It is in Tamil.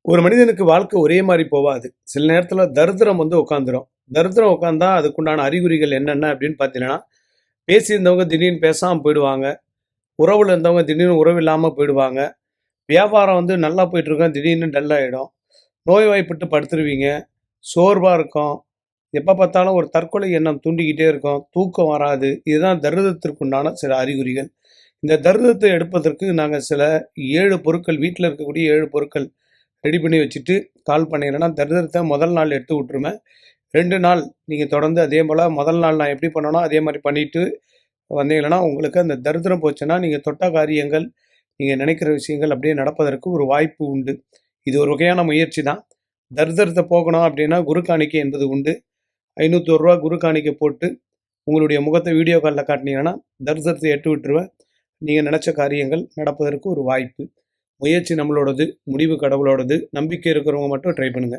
ஒரு மனிதனுக்கு வாழ்க்கை ஒரே மாரி போவாது. சில நேரத்தில தரித்திரம் வந்து உட்காந்துரும். தரித்திரம் உட்காந்தா அதுக்குண்டான அறிகுறிகள் என்னென்ன அப்படின்னு பார்த்தீங்கன்னா, பேசியிருந்தவங்க திடீர்னு பேசாம போயிடுவாங்க. உறவுல இருந்தவங்க திடீர்னு உறவு இல்லாம போயிடுவாங்க. வியாபாரம் வந்து நல்லா போயிட்டுருக்கும். திடீர்னு டல் ஆயிடும். நோய்வாய்ப்பட்டு படுத்துருவீங்க. சோர்வா இருக்கும். எப்ப பார்த்தாலும் ஒரு தற்கொலை எண்ணம் தூண்டிக்கிட்டே இருக்கும். தூக்கம் வராது. இதுதான் தரித்திரத்திற்கு உண்டான சில அறிகுறிகள். இந்த தரித்திரத்தை எடுப்பதற்கு நாங்க சில 7 பொருட்கள் வீட்ல இருக்கக்கூடிய 7 பொருட்கள் ரெடி பண்ணி வச்சுட்டு கால் பண்ணீங்கன்னா, தரித்திரத்த முதல் நாள் எடுத்து விட்டுருவேன். 2 நாள் நீங்க தொடர்ந்து அதே போல முதல் நாள் நான் எப்படி பண்ணேனோ, அதே மாரி பண்ணிட்டு வந்தீங்கன்னா, உங்களுக்கு அந்த தரித்திரம் போச்சுன்னா, நீங்க தொட்ட காரியங்கள், நீங்க நினைக்கிற விஷயங்கள் அப்படியே நடப்பதற்கு ஒரு வாய்ப்பு உண்டு. இது ஒரு வகையான முயற்சி தான். தரித்திரத்த போக்கணும் அப்படின்னா, குரு காணிக்கை என்பது உண்டு. ரூ. 501 குரு காணிக்கை போட்டு, உங்களுடைய முகத்த வீடியோ கால்ல காட்டுனீங்கன்னா, தரித்திரத்த எட்டு விட்டுருவேன். நீங்க நினைச்ச காரியங்கள் நடப்பதற்கு ஒரு வாய்ப்பு. முயற்சி நம்மளோடது, முடிவு கடவுளோடது. நம்பிக்கை இருக்கிறவங்க மட்டும் ட்ரை பண்ணுங்க.